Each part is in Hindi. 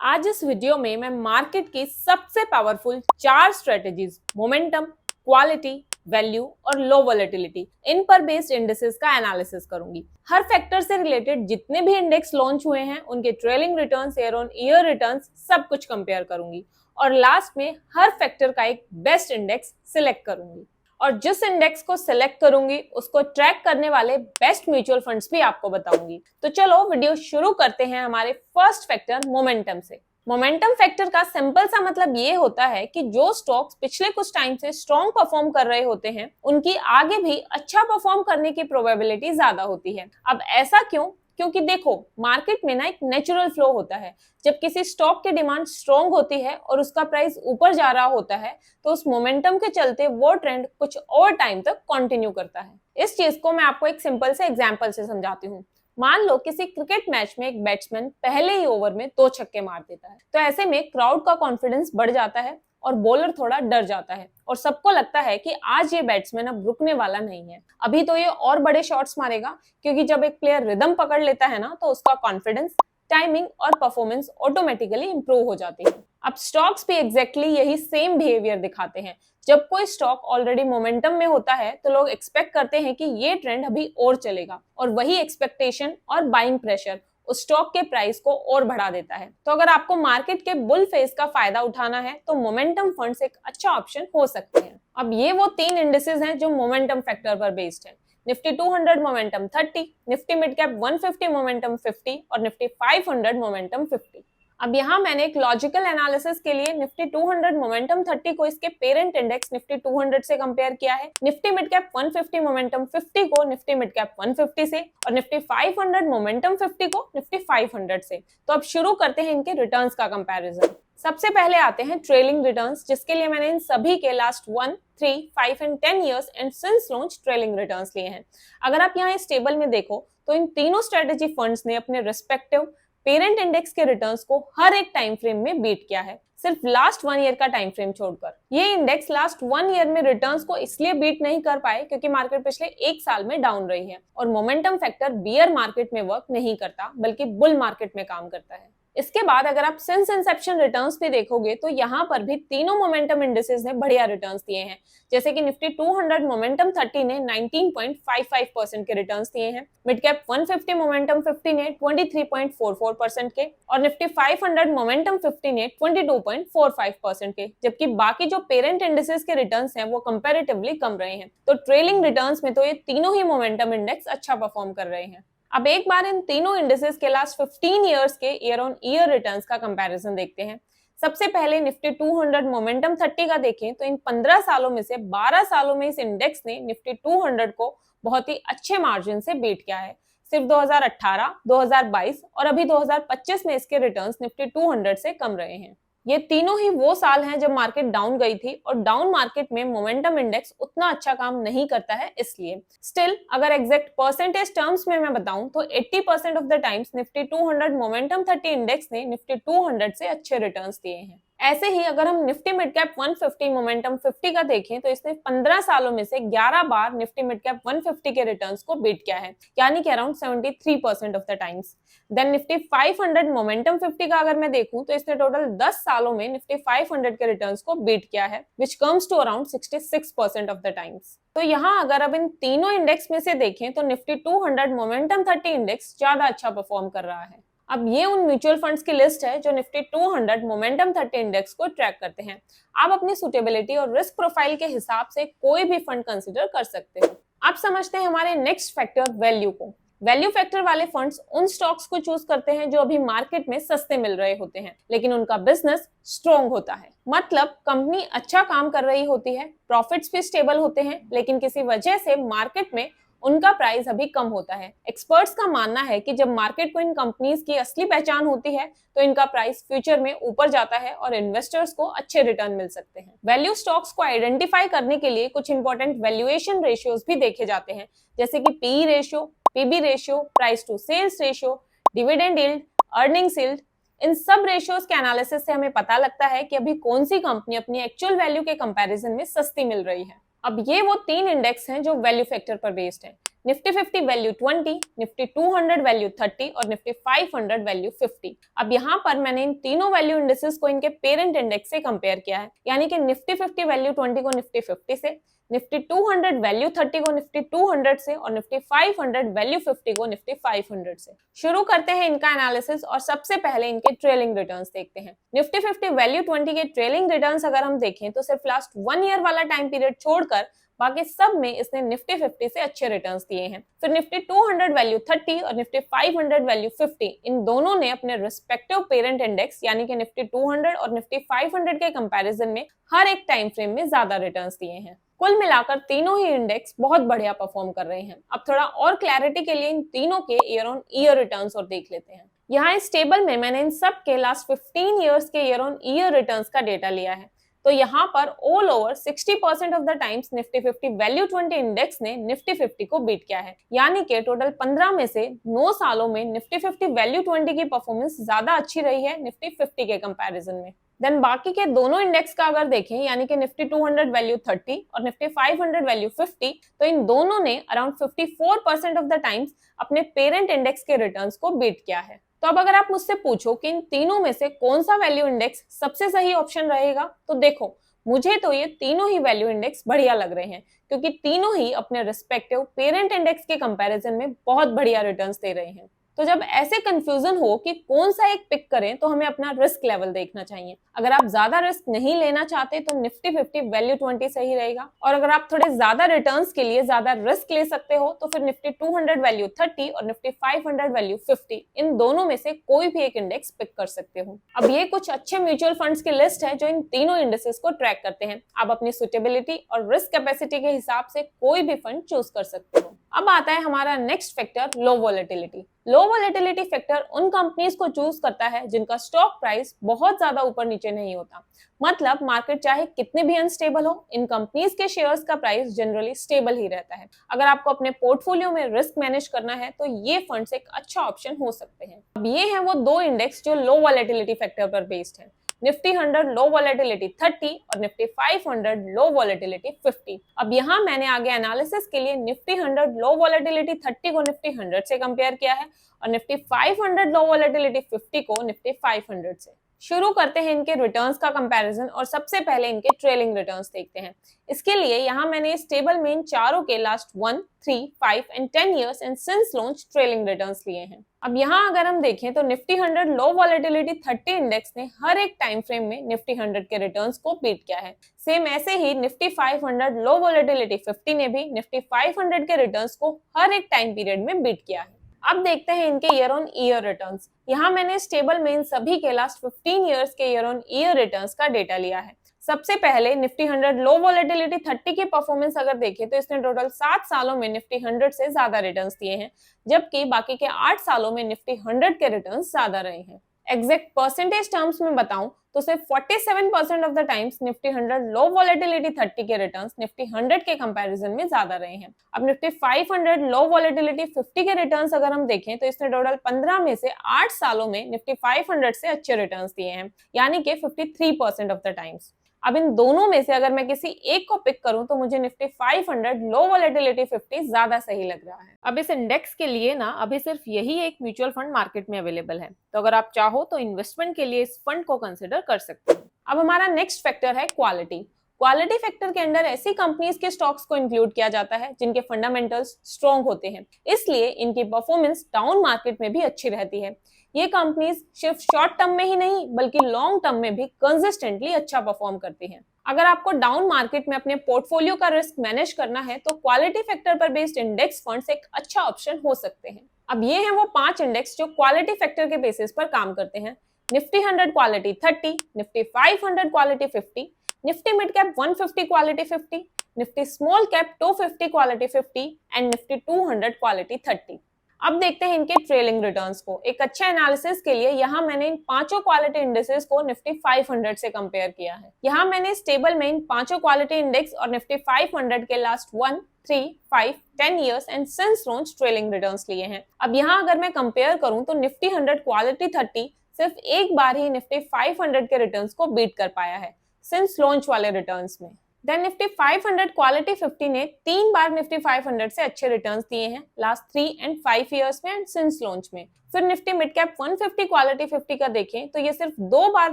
आज इस वीडियो में मैं मार्केट की सबसे powerful 4 strategies momentum, quality, value और लो वोलेटिलिटी इन पर बेस्ड इंडेक्सेस का एनालिसिस करूंगी। हर फैक्टर से रिलेटेड जितने भी इंडेक्स लॉन्च हुए हैं उनके trailing returns, year on year returns सब कुछ कंपेयर करूंगी और लास्ट में हर फैक्टर का एक बेस्ट इंडेक्स सिलेक्ट करूंगी और जिस इंडेक्स को सिलेक्ट करूंगी उसको ट्रैक करने वाले बेस्ट म्यूचुअल फंड्स भी आपको बताऊंगी। तो चलो वीडियो शुरू करते हैं हमारे फर्स्ट फैक्टर मोमेंटम से। मोमेंटम फैक्टर का सिंपल सा मतलब ये होता है कि जो स्टॉक्स पिछले कुछ टाइम से स्ट्रॉन्ग परफॉर्म कर रहे होते हैं उनकी आगे भी अच्छा परफॉर्म करने की प्रोबेबिलिटी ज्यादा होती है। अब ऐसा क्यों? क्योंकि देखो, मार्केट में ना एक नेचुरल फ्लो होता है। जब किसी स्टॉक की डिमांड स्ट्रॉन्ग होती है और उसका प्राइस ऊपर जा रहा होता है तो उस मोमेंटम के चलते वो ट्रेंड कुछ और टाइम तक कंटिन्यू करता है। इस चीज को मैं आपको एक सिंपल से एग्जांपल से समझाती हूँ। मान लो किसी क्रिकेट मैच में एक बैट्समैन पहले ही ओवर में 2 छक्के मार देता है, तो ऐसे में क्राउड का कॉन्फिडेंस बढ़ जाता है और बॉलर थोड़ा डर जाता है और सबको लगता है कि आज ये बैट्समैन अब रुकने वाला नहीं है, अभी तो ये और बड़े शॉट्स मारेगा। क्योंकि जब एक प्लेयर रिदम पकड़ लेता है ना तो उसका कॉन्फिडेंस, टाइमिंग और परफॉर्मेंस ऑटोमेटिकली इंप्रूव हो जाती है। अब स्टॉक्स भी एग्जैक्टली यही सेम बिहेवियर दिखाते हैं। जब कोई स्टॉक ऑलरेडी मोमेंटम में होता है तो लोग एक्सपेक्ट करते हैं कि ये ट्रेंड अभी और चलेगा और वही एक्सपेक्टेशन और बाइंग प्रेशर उस स्टॉक के प्राइस को और बढ़ा देता है। तो अगर आपको मार्केट के बुल फेज का फायदा उठाना है तो मोमेंटम फंड्स एक अच्छा ऑप्शन हो सकते हैं। अब ये वो 3 इंडेक्सेस हैं जो मोमेंटम फैक्टर पर बेस्ड है। Nifty 200 momentum 30, Nifty mid cap 150 momentum 50 और निफ्टी 500 मोमेंटम 50। अब यहाँ मैंने एक लॉजिकल एनालिसिस के लिए निफ्टी 200 मोमेंटम 30 को इसके पेरेंट इंडेक्स निफ्टी 200 से कंपेयर किया है, निफ्टी मिड कैप 150 मोमेंटम 50 को निफ्टी मिड कैप 150 से और निफ्टी 500 मोमेंटम 50 को निफ्टी 500 से। तो अब शुरू करते हैं इनके रिटर्न्स का कंपैरिजन। सबसे पहले आते हैं ट्रेलिंग रिटर्न्स, जिसके लिए मैंने इन सभी के last 1, 3, 5 and 10 years and since launch trailing returns लिए हैं। अगर आप यहाँ इस टेबल में देखो तो इन तीनों स्ट्रेटेजी फंड्स ने अपने रिस्पेक्टिव पेरेंट इंडेक्स के रिटर्न्स को हर एक टाइम फ्रेम में बीट किया है, सिर्फ लास्ट 1 ईयर का टाइम फ्रेम छोड़कर। ये इंडेक्स लास्ट 1 ईयर में रिटर्न्स को इसलिए बीट नहीं कर पाए क्योंकि मार्केट पिछले 1 साल में डाउन रही है और मोमेंटम फैक्टर बियर मार्केट में वर्क नहीं करता बल्कि बुल मार्केट में काम करता है। इसके बाद अगर आप सिंस इंसेप्शन रिटर्न्स भी देखोगे तो यहाँ पर भी तीनों मोमेंटम इंडेक्सेस ने बढ़िया रिटर्न्स दिए हैं। जैसे कि निफ्टी 200 मोमेंटम 30 ने 19.55% के रिटर्न्स दिए हैं, मिड कैप 150 मोमेंटम 50 ने 23.44% के और निफ्टी 500 मोमेंटम 50 ने 22.45% के, जबकि बाकी जो पेरेंट इंडेक्सेस के रिटर्न्स हैं वो कंपैरेटिवली कम रहे हैं। तो ट्रेलिंग रिटर्न्स में तो ये तीनों ही मोमेंटम इंडेक्स अच्छा परफॉर्म कर रहे हैं। अब एक बार इन तीनों इंडेक्सेस के लास्ट 15 इयर्स के ईयर ऑन ईयर रिटर्न्स का कंपैरिजन देखते हैं। सबसे पहले निफ्टी 200 मोमेंटम 30 का देखें तो इन 15 सालों में से 12 सालों में इस इंडेक्स ने निफ्टी 200 को बहुत ही अच्छे मार्जिन से बीट किया है। सिर्फ 2018, 2022 और अभी 2025 में इसके रिटर्न्स निफ्टी 200 से कम रहे हैं। ये तीनों ही वो साल हैं जब मार्केट डाउन गई थी और डाउन मार्केट में मोमेंटम इंडेक्स उतना अच्छा काम नहीं करता है। इसलिए स्टिल अगर एग्जैक्ट परसेंटेज टर्म्स में मैं बताऊं तो 80% of the times Nifty 200 momentum 30 index ने निफ्टी 200 से अच्छे रिटर्न्स दिए हैं। ऐसे ही अगर हम निफ्टी मिड कैप 150 मोमेंटम 50 का देखें तो इसने 15 सालों में से 11 बार निफ्टी मिड कैप 150 के रिटर्न्स को बीट किया है, यानी कि around 73% of the times. Then Nifty 500 momentum 50 का अगर मैं देखूं तो इसने टोटल 10 सालों में निफ्टी 500 के रिटर्न्स को बीट किया है, which comes to around 66% of the times. तो यहाँ अगर अब इन तीनों इंडेक्स में से देखें तो निफ्टी 200 मोमेंटम 30 इंडेक्स ज्यादा अच्छा परफॉर्म कर रहा है। अब ये उन म्यूचुअल फंड्स की लिस्ट है जो निफ्टी 200 मोमेंटम 30 इंडेक्स को ट्रैक करते हैं। आप अपनी सुटेबिलिटी और रिस्क प्रोफाइल के हिसाब से कोई भी फंड कंसीडर कर सकते हो। आप समझते हैं हमारे नेक्स्ट फैक्टर वैल्यू को। वैल्यू फैक्टर वाले फंड्स उन स्टॉक्स को चूज करते हैं जो अभी मार्केट में सस्ते मिल रहे होते हैं लेकिन उनका बिजनेस स्ट्रॉन्ग होता है। मतलब कंपनी अच्छा काम कर रही होती है, प्रॉफिट्स भी स्टेबल होते हैं लेकिन किसी वजह से मार्केट में उनका प्राइस अभी कम होता है। एक्सपर्ट्स का मानना है कि जब मार्केट को इन कंपनीज की असली पहचान होती है तो इनका प्राइस फ्यूचर में ऊपर जाता है और इन्वेस्टर्स को अच्छे रिटर्न मिल सकते हैं। वैल्यू स्टॉक्स को आइडेंटिफाई करने के लिए कुछ इंपॉर्टेंट वैल्यूएशन रेशियोज भी देखे जाते हैं, जैसे कि PE ratio, PB ratio, price to sales ratio, dividend yield, earnings yield. इन सब रेशियोज के एनालिसिस से हमें पता लगता है कि अभी कौन सी कंपनी अपनी एक्चुअल वैल्यू के कंपैरिजन में सस्ती मिल रही है। अब ये वो 3 इंडेक्स हैं जो वैल्यू फैक्टर पर बेस्ड हैं। निफ्टी 50 वैल्यू 20, निफ्टी 200 वैल्यू 30 और निफ्टी 500 वैल्यू 50। अब यहाँ पर मैंने इन तीनों वैल्यू इंडेक्सेस को इनके पेरेंट इंडेक्स से कंपेयर किया है, यानी कि निफ्टी 50 वैल्यू 20 को निफ्टी 50 से, निफ्टी 200 वैल्यू 30 को निफ्टी 200 से और निफ्टी 500 वैल्यू 50 को निफ्टी 500 से। शुरू करते हैं इनका एनालिसिस और सबसे पहले इनके ट्रेलिंग रिटर्न्स देखते हैं। निफ्टी 50 वैल्यू 20 के ट्रेलिंग रिटर्न्स अगर हम देखें तो सिर्फ लास्ट 1 ईयर वाला टाइम पीरियड छोड़कर बाकी सब में इसने निफ्टी 50 से अच्छे रिटर्न्स दिए हैं। फिर निफ्टी 200 वैल्यू 30 और निफ्टी 500 वैल्यू 50 इन दोनों ने अपने रिस्पेक्टिव पेरेंट इंडेक्स यानी कि निफ्टी 200 और निफ्टी 500 के कंपैरिजन में हर एक टाइम फ्रेम में ज्यादा रिटर्न्स दिए हैं। कुल मिलाकर तीनों ही इंडेक्स बहुत बढ़िया परफॉर्म कर रहे हैं। अब थोड़ा और क्लैरिटी के लिए इन तीनों के ईयर ऑन ईयर रिटर्न्स और देख लेते हैं। यहाँ इस टेबल में मैंने इन सब के लास्ट 15 इयर्स के ईयर ऑन ईयर रिटर्न्स का डेटा लिया है। तो यहाँ पर all over 60% of the times Nifty 50 value 20 index ने निफ्टी 50 को बीट किया है, यानी कि टोटल 15 में से 9 सालों में निफ्टी 50 वैल्यू 20 की परफॉर्मेंस ज्यादा अच्छी रही है निफ्टी 50 के कंपैरिजन में। देन बाकी के दोनों इंडेक्स का अगर देखें यानी कि निफ्टी 200 वैल्यू 30 और निफ्टी 500 वैल्यू 50, तो इन दोनों ने अराउंड 54% ऑफ द टाइम्स अपने पेरेंट इंडेक्स के रिटर्न्स को बीट किया है। तो अब अगर आप मुझसे पूछो कि इन तीनों में से कौन सा वैल्यू इंडेक्स सबसे सही ऑप्शन रहेगा, तो देखो मुझे तो ये तीनों ही वैल्यू इंडेक्स बढ़िया लग रहे हैं, क्योंकि तीनों ही अपने रिस्पेक्टिव पेरेंट इंडेक्स के कंपैरिजन में बहुत बढ़िया रिटर्न्स दे रहे हैं। तो जब ऐसे कंफ्यूजन हो कि कौन सा एक पिक करें, तो हमें अपना रिस्क लेवल देखना चाहिए। अगर आप ज्यादा रिस्क नहीं लेना चाहते तो निफ्टी 50 वैल्यू 20 सही रहेगा, और अगर आप थोड़े ज्यादा रिटर्न्स के लिए ज्यादा रिस्क ले सकते हो तो फिर निफ्टी 200 वैल्यू 30 और निफ्टी 500 वैल्यू 50 इन दोनों में से कोई भी एक इंडेक्स पिक कर सकते हो। अब ये कुछ अच्छे म्यूचुअल फंड्स की लिस्ट है जो इन तीनों इंडेक्सेस को ट्रैक करते हैं। आप अपनी सुटेबिलिटी और रिस्क कैपेसिटी के हिसाब से कोई भी फंड चूज कर सकते हो। अब आता है हमारा नेक्स्ट फैक्टर, लो वोलेटिलिटी। लो वोलेटिलिटी फैक्टर उन कंपनीज को चूज करता है जिनका स्टॉक प्राइस बहुत ज्यादा ऊपर नीचे नहीं होता। मतलब मार्केट चाहे कितनी भी अनस्टेबल हो, इन कंपनीज के शेयर्स का प्राइस जनरली स्टेबल ही रहता है। अगर आपको अपने पोर्टफोलियो में रिस्क मैनेज करना है तो ये फंड्स एक अच्छा ऑप्शन हो सकते हैं। अब ये हैं वो दो इंडेक्स जो लो वोलेटिलिटी फैक्टर पर बेस्ड है, निफ्टी 100 लो वोलेटिलिटी 30 और निफ्टी 500 लो वोलेटिलिटी 50। अब यहाँ मैंने आगे एनालिसिस के लिए निफ्टी 100 लो वोलेटिलिटी 30 को निफ्टी 100 से कंपेयर किया है और निफ्टी 500 लो वोलेटिलिटी 50 को निफ्टी 500 से। शुरू करते हैं इनके रिटर्न्स का कंपैरिजन और सबसे पहले इनके ट्रेलिंग रिटर्न्स देखते हैं। इसके लिए यहाँ मैंने इस टेबल में इन चारों के last 1, 3, 5 and 10 years and since launch trailing returns लिए हैं। अब यहाँ अगर हम देखें तो निफ्टी 100 लो वोलेटिलिटी 30 इंडेक्स ने हर एक टाइम फ्रेम में निफ्टी 100 के रिटर्न्स को बीट किया है। सेम ऐसे ही निफ्टी 500 लो वोलेटिलिटी 50 ने भी निफ्टी 500 के रिटर्न्स को हर एक टाइम पीरियड में बीट किया है। अब देखते हैं इनके ईयर ऑन ईयर रिटर्न्स। यहाँ मैंने इस टेबल में इन सभी के लास्ट 15 इयर्स के ईयर ऑन ईयर रिटर्न्स का डेटा लिया है। सबसे पहले निफ्टी 100 लो वोलेटिलिटी 30 की परफॉर्मेंस अगर देखें तो इसने टोटल 7 सालों में निफ्टी 100 से ज्यादा रिटर्न्स दिए हैं, जबकि बाकी के 8 सालों में निफ्टी 100 के रिटर्न्स ज्यादा रहे हैं। एग्जैक्ट परसेंटेज टर्म्स में बताऊं तो सिर्फ 47% of the times Nifty 100 low volatility 30 के रिटर्न्स निफ्टी 100 के कंपैरिजन में ज्यादा रहे हैं। अब निफ्टी 500 लो वोलेटिलिटी 50 के रिटर्न्स अगर हम देखें तो इसने टोटल 15 में से 8 सालों में निफ्टी 500 से अच्छे रिटर्न्स दिए हैं, यानी कि 53% ऑफ द टाइम्स। अब इन दोनों में से अगर मैं किसी एक को पिक करूं तो मुझे निफ्टी 500 लो वोलेटिलिटी 50 ज्यादा सही लग रहा है। अब इस इंडेक्स के लिए ना अभी सिर्फ यही एक म्यूचुअल फंड मार्केट में अवेलेबल है, तो अगर आप चाहो तो इन्वेस्टमेंट के लिए इस फंड को कंसिडर कर सकते हो। अब हमारा नेक्स्ट फैक्टर है क्वालिटी। क्वालिटी फैक्टर के अंदर ऐसी कंपनीज के स्टॉक्स को इंक्लूड किया जाता है जिनके फंडामेंटल्स स्ट्रॉन्ग होते हैं, इसलिए इनकी परफॉर्मेंस डाउन मार्केट में भी अच्छी रहती है। ये कंपनीज सिर्फ शॉर्ट टर्म में ही नहीं बल्कि लॉन्ग टर्म में भी कंसिस्टेंटली अच्छा परफॉर्म करती हैं। अगर आपको डाउन मार्केट में अपने पोर्टफोलियो का रिस्क मैनेज करना है तो क्वालिटी फैक्टर पर बेस्ड इंडेक्स फंड्स एक अच्छा ऑप्शन हो सकते हैं। अब ये हैं वो 5 इंडेक्स जो क्वालिटी फैक्टर के बेसिस पर काम करते हैं। Nifty 100 quality 30, Nifty 500 quality 50, Nifty mid cap 150 quality 50, Nifty small cap 250 quality 50 and Nifty 200 quality 30। अब देखते हैं इनके ट्रेलिंग रिटर्न्स को। एक अच्छा एनालिसिस के लिए यहाँ मैंने इन पांचों क्वालिटी इंडेक्सेस को निफ्टी 500 से कंपेयर किया है। यहाँ मैंने इस टेबल में इन पांचों क्वालिटी इंडेक्स और निफ्टी 500 के last 1, 3, 5, 10 years and since launch trailing returns लिए हैं। अब यहाँ अगर मैं कंपेयर करूं तो निफ्टी 100 क्वालिटी 30 सिर्फ एक बार ही निफ्टी 500 के रिटर्न्स को बीट कर पाया है सिंस लॉन्च वाले रिटर्न्स में। देन निफ्टी 500 क्वालिटी 50 ने 3 बार निफ्टी 500 से अच्छे रिटर्न्स दिए हैं लास्ट 3 एंड 5 इयर्स में एंड सिंस लॉन्च में। फिर निफ्टी मिड कैप 150 क्वालिटी 50 का देखें तो ये सिर्फ 2 बार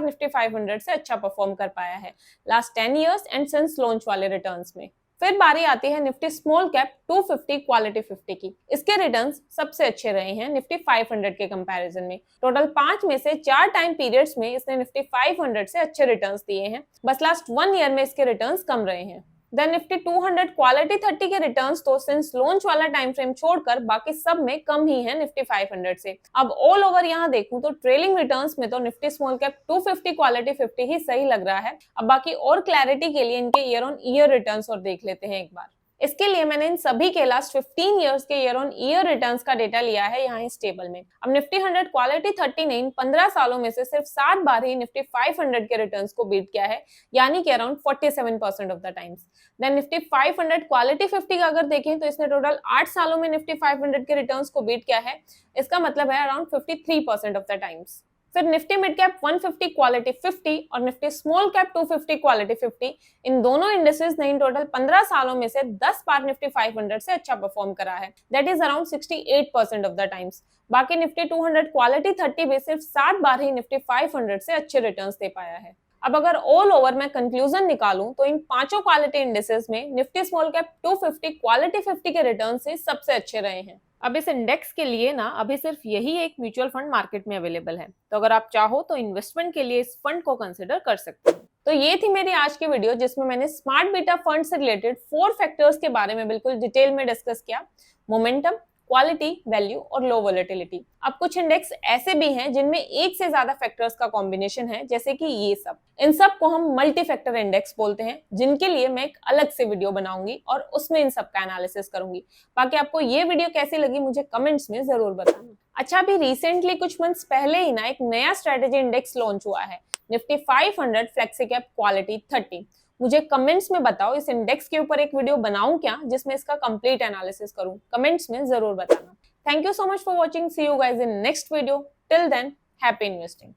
निफ्टी 500 से अच्छा परफॉर्म कर पाया है last 10 years and since launch वाले रिटर्न्स में। फिर बारी आती है निफ्टी स्मॉल कैप 250 क्वालिटी 50 की। इसके रिटर्न्स सबसे अच्छे रहे हैं निफ्टी 500 के कंपैरिजन में। टोटल 5 में से 4 टाइम पीरियड्स में इसने निफ्टी 500 से अच्छे रिटर्न्स दिए हैं, बस लास्ट 1 ईयर में इसके रिटर्न्स कम रहे हैं। देन निफ्टी 200 क्वालिटी 30 के रिटर्न्स तो सिंस लॉन्च वाला टाइम फ्रेम छोड़कर बाकी सब में कम ही है निफ्टी 500 से। अब ऑल ओवर यहाँ देखूं तो ट्रेलिंग रिटर्न्स में तो निफ्टी स्मॉल कैप 250 क्वालिटी 50 ही सही लग रहा है। अब बाकी और क्लैरिटी के लिए इनके ईयर ऑन ईयर रिटर्न्स और देख लेते हैं एक बार। इसके लिए मैंने इन सभी के लास्ट 15 इयर्स के ईयर ऑन ईयर रिटर्न्स का डेटा लिया है यहाँ इस टेबल में। अब निफ्टी 100 क्वालिटी 30 ने इन 15 सालों में से सिर्फ 7 बार ही निफ्टी 500 के रिटर्न्स को बीट किया है, यानी कि around 47% of the times. Then Nifty 500 quality 50 का अगर देखें तो इसने टोटल 8 सालों में निफ्टी 500 के रिटर्न्स को बीट किया है, इसका मतलब है अराउंड 53% ऑफ द टाइम्स। फिर निफ्टी मिड कैप 150 क्वालिटी 50 और निफ्टी स्मॉल कैप 250 क्वालिटी 50, इन दोनों इंडेक्सेस ने इन टोटल 15 सालों में से 10 बार निफ्टी 500 से अच्छा परफॉर्म करा है, that is around 68% of the times. बाकी निफ्टी 200 क्वालिटी 30 भी सिर्फ 7 बार ही निफ्टी 500 से अच्छे रिटर्न्स दे पाया है। अब अगर ऑल ओवर मैं कंक्लूजन निकालूं तो इन पांचों क्वालिटी इंडेक्सेस में निफ्टी स्मॉल कैप 250 क्वालिटी 50 के रिटर्न से सबसे अच्छे रहे हैं। अब इस इंडेक्स के लिए ना अभी सिर्फ यही एक म्यूचुअल फंड मार्केट में अवेलेबल है, तो अगर आप चाहो तो इन्वेस्टमेंट के लिए इस फंड को कंसिडर कर सकते हो। तो ये थी मेरी आज की वीडियो जिसमें मैंने स्मार्ट बीटा फंड से रिलेटेड 4 फैक्टर्स के बारे में बिल्कुल डिटेल में डिस्कस किया, मोमेंटम, क्वालिटी, वैल्यू और लो वोलेटिलिटी। अब कुछ इंडेक्स ऐसे भी हैं जिनमें एक से ज्यादा फैक्टर्स का कॉम्बिनेशन है, जैसे कि ये सब। इन सब को हम मल्टी फैक्टर इंडेक्स बोलते हैं, जिनके लिए मैं एक अलग से वीडियो बनाऊंगी और उसमें इन सब का एनालिसिस करूंगी। बाकी आपको ये वीडियो कैसी लगी मुझे कमेंट्स में जरूर बताना। अच्छा, अभी रिसेंटली कुछ मंथ्स पहले ही ना एक नया स्ट्रेटेजी इंडेक्स लॉन्च हुआ है, निफ्टी 500 फ्लेक्सी कैप क्वालिटी 30। मुझे कमेंट्स में बताओ इस इंडेक्स के ऊपर एक वीडियो बनाऊं क्या जिसमें इसका कंप्लीट एनालिसिस करूं, कमेंट्स में जरूर बताना। Thank you so much for watching, see you guys in next video, till then happy investing.